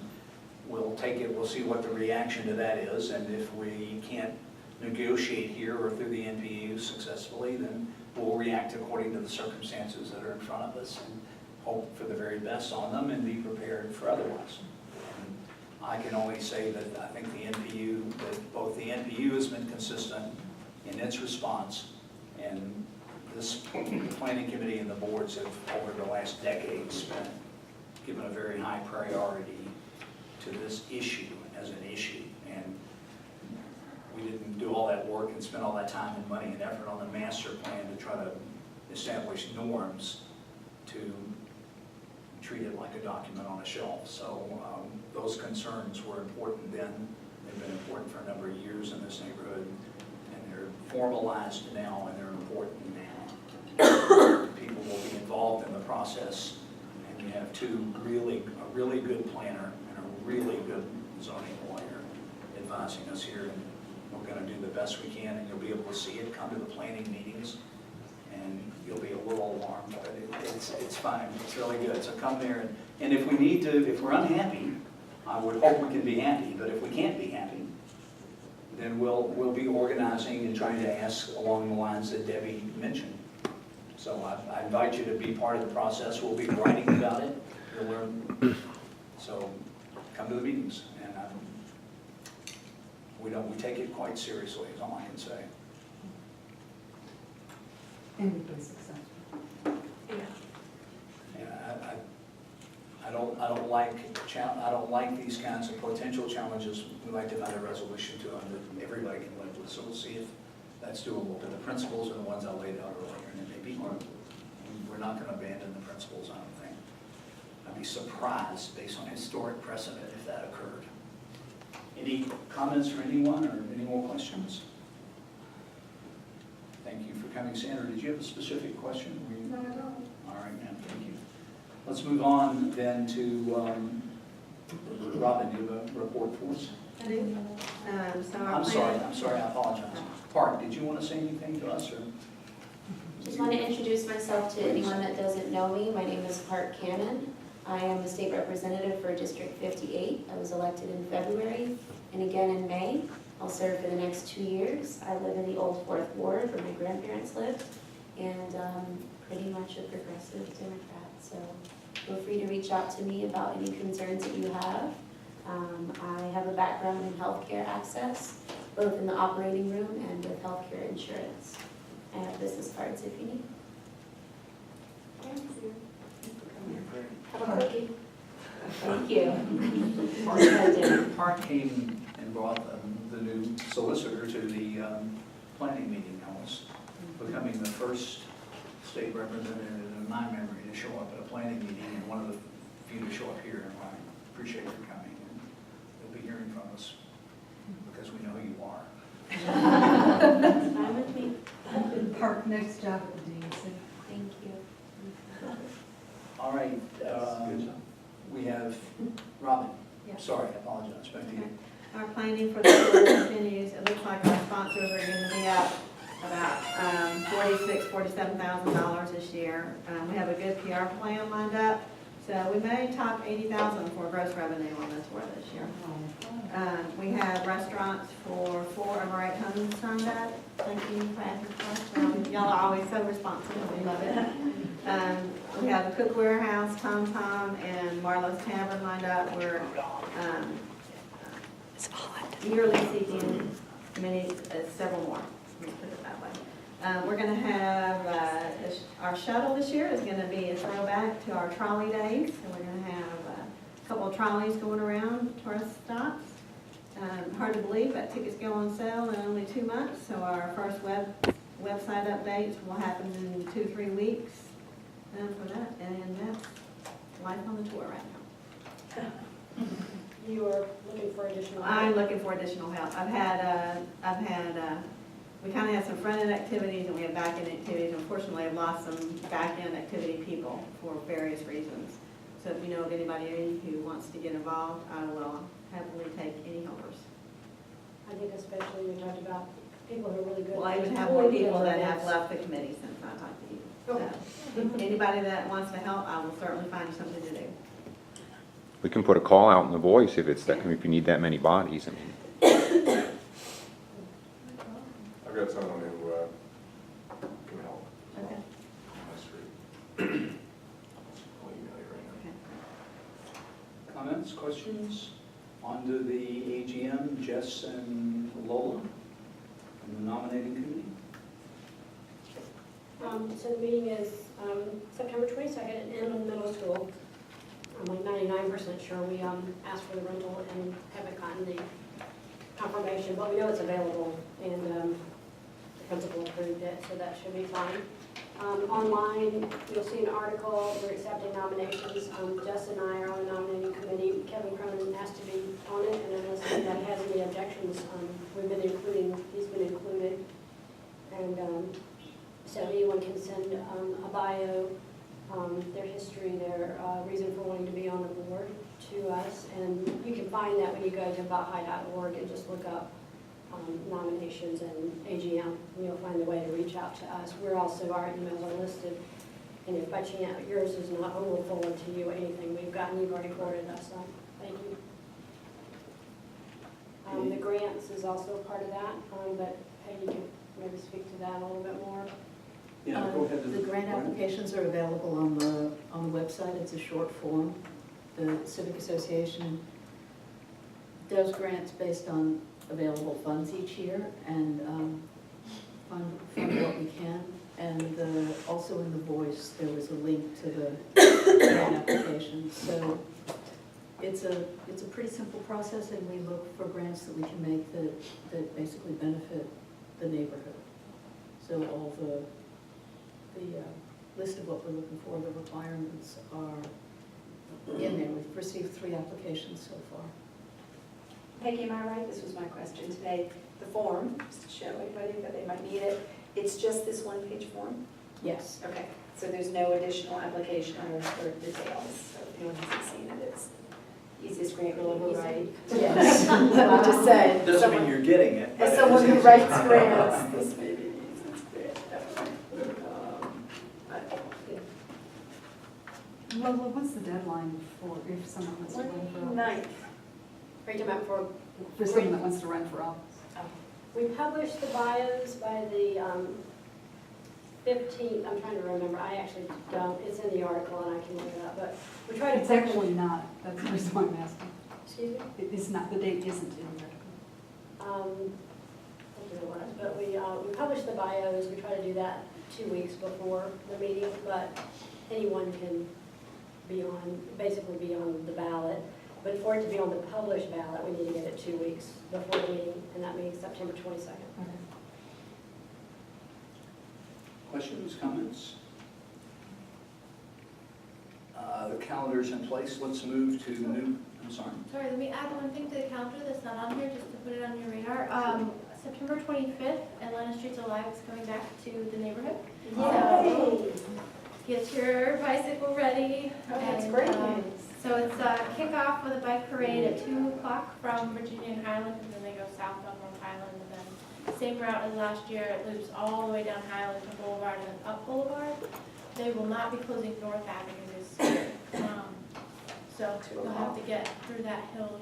we'll take it, we'll see what the reaction to that is, and if we can't negotiate here or through the NPU successfully, then we'll react according to the circumstances that are in front of us and hope for the very best on them and be prepared for otherwise. And I can only say that I think that both the NPU has been consistent in its response, and the planning committee and the boards have, over the last decades, given a very high priority to this issue as an issue. And we didn't do all that work and spend all that time and money and effort on the master plan to try to establish norms to treat it like a document on a shelf. So those concerns were important then. They've been important for a number of years in this neighborhood, and they're formalized now, and they're important now. People will be involved in the process, and you have a really good planner and a really good zoning lawyer advising us here, and we're going to do the best we can, and you'll be able to see it, come to the planning meetings, and you'll be a little alarmed, but it's fine, it's really good. So come there, and if we need to, if we're unhappy, I would hope we can be happy, but if we can't be happy, then we'll be organizing and trying to ask along the lines that Debbie mentioned. So I invite you to be part of the process. We'll be writing about it. You'll learn. So come to the meetings, and we take it quite seriously, is all I can say. And we've been successful. Yeah, I don't like these kinds of potential challenges. We like to find a resolution to them that everybody can live with. So we'll see if that's doable. But the principles are the ones I laid out earlier, and it may be hard. We're not going to abandon the principles, I don't think. I'd be surprised, based on historic precedent, if that occurred. Any comments from anyone, or any more questions? Thank you for coming, Sandra. Did you have a specific question? Not at all. All right, ma'am, thank you. Let's move on then to Robin. Do you have a report for us? I do. I'm sorry, I apologize. Park, did you want to say anything to us, or? Just want to introduce myself to anyone that doesn't know me. My name is Park Cannon. I am the state representative for District 58. I was elected in February and again in May. I'll serve for the next 2 years. I live in the old 4th Ward where my grandparents lived, and pretty much a progressive Democrat. So feel free to reach out to me about any concerns that you have. I have a background in healthcare access, both in the operating room and with healthcare insurance. I have business cards if you need. Thank you. Have a cookie. Thank you. Park came and brought the new solicitor to the planning meeting. I was becoming the first state representative in my memory to show up at a planning meeting, and one of the few to show up here, and I appreciate your coming. And you'll be hearing from us because we know who you are. That's fine with me. Park, next job at the DNC. Thank you. All right. We have Robin. Yes. Sorry, I apologize. Back to you. Our planning for the tour continues. It looks like our sponsors are going to be up about $47,000 this year. We have a good PR plan lined up, so we may top 80,000 for gross revenue on this tour this year. We have restaurants for 4 of our 8 homes signed up. Thank you for asking. Y'all are always so responsive. We love it. We have a Cook Warehouse, Tom Tom, and Marlowe's Tavern lined up. We're yearly seeking several more. Let's put it that way. We're going to have our shuttle this year is going to be a throwback to our trolley days. So we're going to have a couple of trolleys going around tourist stops. Hard to believe, but tickets go on sale in only 2 months. So our first website updates will happen in 2-3 weeks for that. And that's life on the tour right now. You are looking for additional help? I'm looking for additional help. We kind of have some front-end activities and we have back-end activities. Unfortunately, I've lost some back-end activity people for various reasons. So if you know of anybody who wants to get involved, I will happily take any helpers. I think especially we talked about people who are really good. Well, I even have more people that have left the committee since I talked to you. So anybody that wants to help, I will certainly find something to do. We can put a call out in the Voice if it's that, if you need that many bodies. I mean, I've got someone who can help. Okay. On my street. I'll email you right now. Comments, questions? On to the AGM, Jess and Lola, and the nominating committee. So the meeting is September 22nd in middle school. I'm like 99% sure we asked for the rental and haven't gotten the confirmation, but we know it's available and the principal approved it, so that should be fine. Online, you'll see an article, we're accepting nominations. Jess and I are on the nominating committee. Kevin Cronin has to be on it, and unless anybody has any objections, he's been included. And so anyone can send a bio, their history, their reason for wanting to be on the board to us. And you can find that when you go to abouthigh.org and just look up nominations and AGM, and you'll find a way to reach out to us. Our emails are listed, and if by chance yours is not, I will forward to you anything we've gotten. You've already forwarded us on. Thank you. The grants is also a part of that, but Peggy can maybe speak to that a little bit more. Yeah, go ahead. The grant applications are available on the website. It's a short form. The Civic Association does grants based on available funds each year and fund what we can. And also in the Voice, there was a link to the grant application. So it's a pretty simple process, and we look for grants that we can make that basically benefit the neighborhood. So all the list of what we're looking for, the requirements are in there. We've received 3 applications so far. Peggy, am I right? This was my question today. The form, just to show anybody that they might need it, it's just this one-page form? Yes. Okay, so there's no additional application or details, so if anyone hasn't seen it, it's easiest grant we'll ever write. Yes, let me just say. Doesn't mean you're getting it. As someone who writes grants, this may be the easiest grant ever. Well, what's the deadline for if someone wants to run for office? 29th. Are you talking about For someone that wants to run for office? We publish the bios by the 15th. I'm trying to remember. I actually don't. It's in the article and I can look it up. But we try to. It's actually not. That's the reason why I'm asking. Excuse me? It's not, the date isn't in the article. I think it was. But we publish the bios. We try to do that 2 weeks before the meeting. But anyone can basically be on the ballot. But for it to be on the published ballot, we need to get it 2 weeks before the meeting, and that means September 22nd. Okay. Questions, comments? The calendar's in place. Let's move to the new, I'm sorry. Sorry, let me add one thing to the calendar that's not on here, just to put it on your radar. September 25th, Atlanta Streets Alive is coming back to the neighborhood. So get your bicycle ready. Oh, that's and, great. So So it's a kickoff with a bike parade at 2 o'clock from Virginia-Highland, and then they go south on North Highland, and then same route as last year, it loops all the way down Highland to Boulevard and then up Boulevard. They will not be closing North Avenue this year. So you'll have to get through that hill.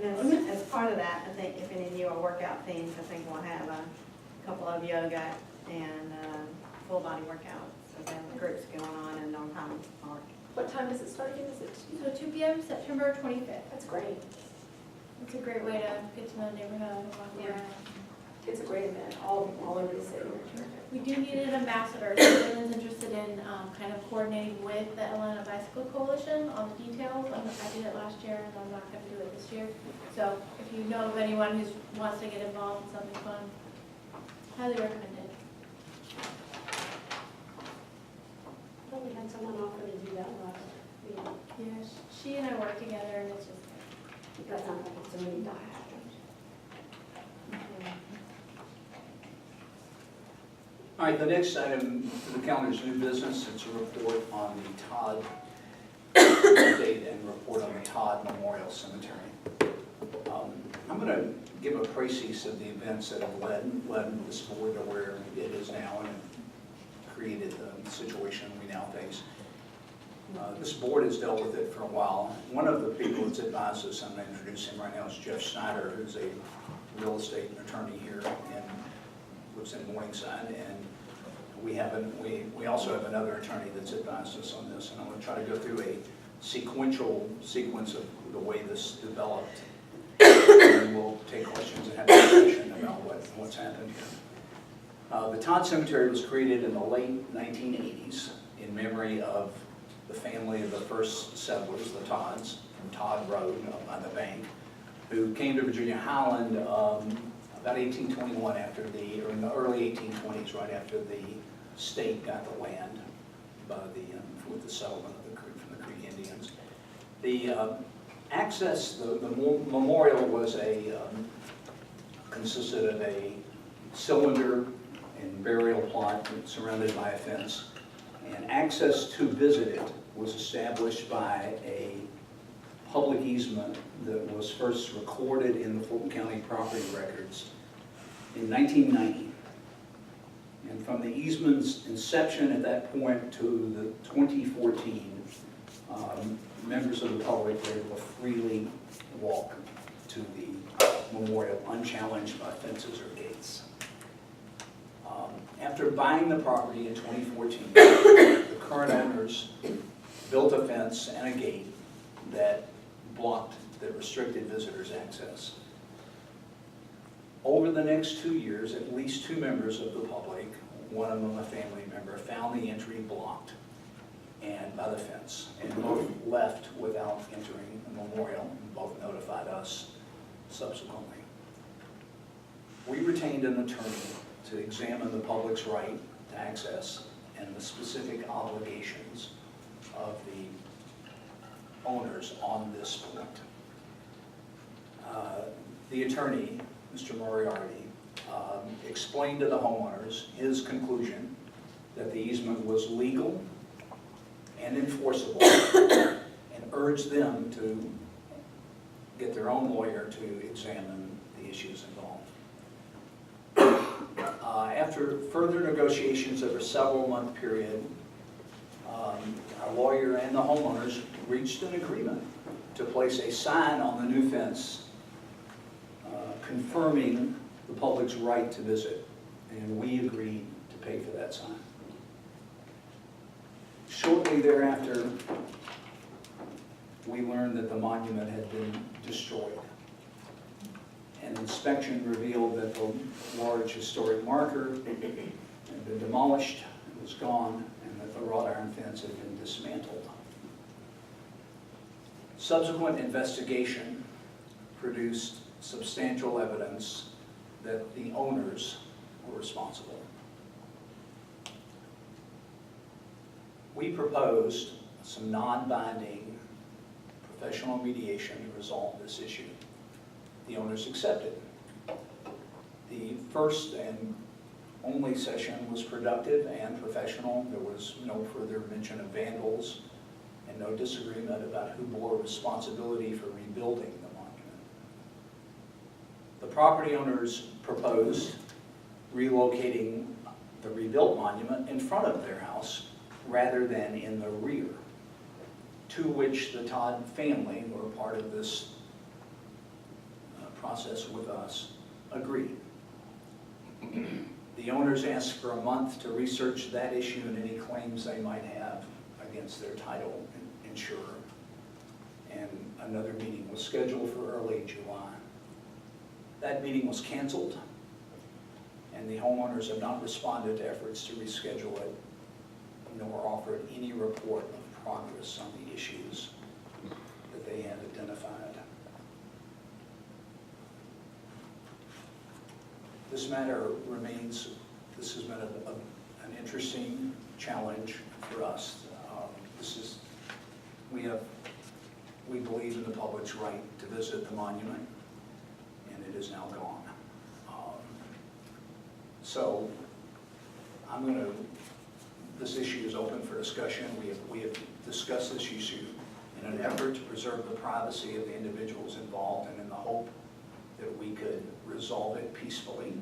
And as part of that, I think if any of you are workout themes, I think we'll have a couple of yoga and full body workouts. So we have the groups going on in North Highland Park. What time does it start again? Is it? So 2 p.m. September 25th. That's great. It's a great way to get to know the neighborhood and walk Yeah. around. It's a great event, all over the city. We do need an ambassador, so if anyone's interested in kind of coordinating with the Atlanta Bicycle Coalition on the details. I did it last year, and I'm not going to do it this year. So if you know of anyone who wants to get involved in something fun, highly recommend it. I thought we had someone offer to do that last week. Yeah, she and I work together, and it's just, That's not like it's a mini diet. All right, the next item to the calendar is new business. It's a report on the Todd update and report on the Todd Memorial Cemetery. I'm going to give a précis of the events that have led this board to where it is now and created the situation we now face. This board has dealt with it for a while. One of the people that's advised us, I'm going to introduce him right now, is Jeff Snyder, who's a real estate attorney here and lives in Morningside. And we also have another attorney that's advised us on this. And I'm going to try to go through a sequential sequence of the way this developed. And we'll take questions and have a discussion about what's happened here. The Todd Cemetery was created in the late 1980s in memory of the family of the first settlers, the Todds, from Todd Road up by the bank, who came to Virginia-Highland about 1821 or in the early 1820s, right after the state got the land by with the settlement of from the Creek Indians. The access, the memorial was consisted of a cylinder and burial plot surrounded by a fence. And access to visit it was established by a public easement that was first recorded in the Fulton County property records in 1990. And from the easement's inception at that point to the 2014, members of the public were able to freely walk to the memorial unchallenged by fences or gates. After buying the property in 2014, the current owners built a fence and a gate that restricted visitors' access. Over the next 2 years, at least 2 members of the public, one of them a family member, found the entry blocked and by the fence, and both left without entering the memorial, and both notified us subsequently. We retained an attorney to examine the public's right to access and the specific obligations of the owners on this point. The attorney, Mr. Moriarty, explained to the homeowners his conclusion that the easement was legal and enforceable and urged them to get their own lawyer to examine the issues involved. After further negotiations over a several-month period, our lawyer and the homeowners reached an agreement to place a sign on the new fence confirming the public's right to visit, and we agreed to pay for that sign. Shortly thereafter, we learned that the monument had been destroyed. An inspection revealed that the large historic marker had been demolished, it was gone, and that the wrought iron fence had been dismantled. Subsequent investigation produced substantial evidence that the owners were responsible. We proposed some non-binding professional mediation to resolve this issue. The owners accepted. The first and only session was productive and professional. There was no further mention of vandals and no disagreement about who bore responsibility for rebuilding the monument. The property owners proposed relocating the rebuilt monument in front of their house rather than in the rear, to which the Todd family, who are part of this process with us, agreed. The owners asked for a month to research that issue and any claims they might have against their title insurer. And another meeting was scheduled for early July. That meeting was canceled, and the homeowners have not responded to efforts to reschedule it, nor offered any report of progress on the issues that they had identified. This matter remains, this has been an interesting challenge for us. We believe in the public's right to visit the monument, and it is now gone. So this issue is open for discussion. We have discussed this issue in an effort to preserve the privacy of the individuals involved and in the hope that we could resolve it peacefully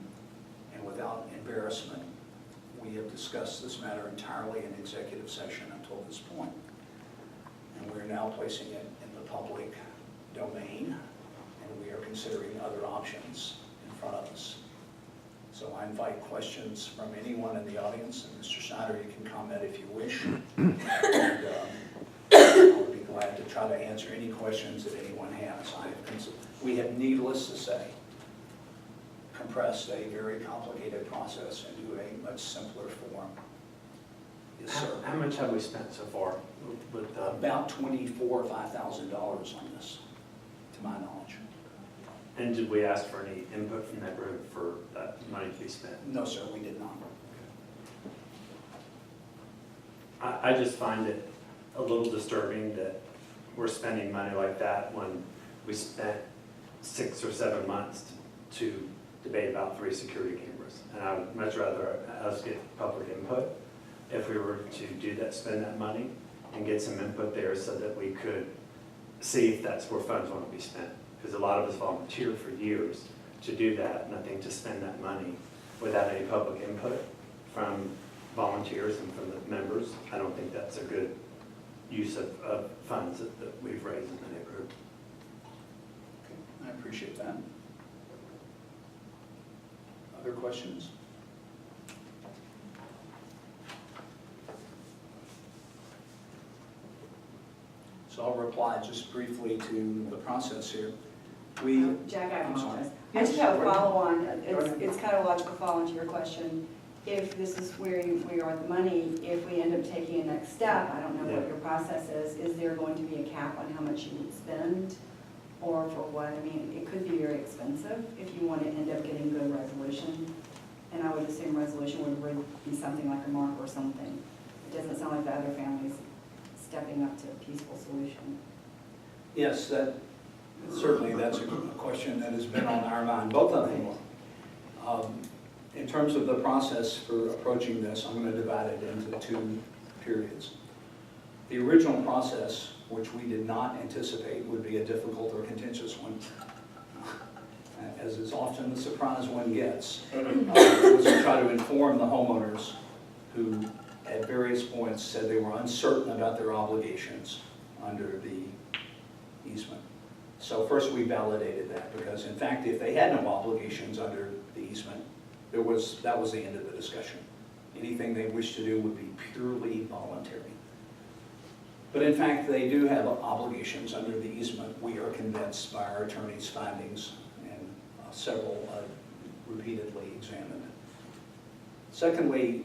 and without embarrassment. We have discussed this matter entirely in executive session until this point. And we're now placing it in the public domain, and we are considering other options in front of us. So I invite questions from anyone in the audience, and Mr. Snyder, you can comment if you wish. And I would be glad to try to answer any questions that anyone has. We have, needless to say, compressed a very complicated process into a much simpler form. Yes, sir. How much have we spent so far with About $24,000 or $25,000 on this, to my knowledge. And did we ask for any input from that group for that money to be spent? No, sir, we did not. I just find it a little disturbing that we're spending money like that when we spent 6 or 7 months to debate about 3 security cameras. And I would much rather us get public input if we were to do that, spend that money and get some input there so that we could see if that's where funds want to be spent. Because a lot of us volunteered for years to do that, and I think to spend that money without any public input from volunteers and from the members, I don't think that's a good use of funds that we've raised in the group. Okay, I appreciate that. Other questions? So I'll reply just briefly to the process here. Jack, I I'm sorry. apologize. I just have a follow-on, it's kind of a logical follow-on to your question. If this is where we are with the money, if we end up taking a next step, I don't know what your process is there going to be a cap on how much you would spend? Or for what? I mean, it could be very expensive if you want to end up getting good resolution. And I would assume resolution would be something like a mark or something. It doesn't sound like the other families stepping up to a peaceful solution. Yes, certainly that's a question that has been on our mind, both of them. In terms of the process for approaching this, I'm going to divide it into 2 periods. The original process, which we did not anticipate would be a difficult or contentious one, as is often the surprise one gets, was to try to inform the homeowners who at various points said they were uncertain about their obligations under the easement. So first we validated that, because in fact if they had no obligations under the easement, that was the end of the discussion. Anything they wished to do would be purely voluntary. But in fact they do have obligations under the easement. We are convinced by our attorney's findings, and several repeatedly examined. Secondly,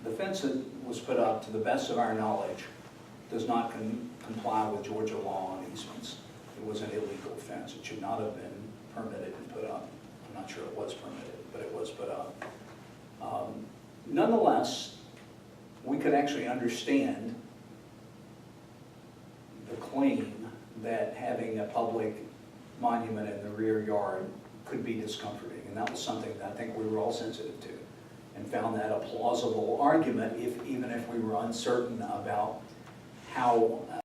the fence that was put up, to the best of our knowledge, does not comply with Georgia law on easements. It was an illegal fence. It should not have been permitted and put up. I'm not sure it was permitted, but it was put up. Nonetheless, we could actually understand the claim that having a public monument in the rear yard could be discomforting, and that was something that I think we were all sensitive to, and found that a plausible argument, even if we were uncertain about how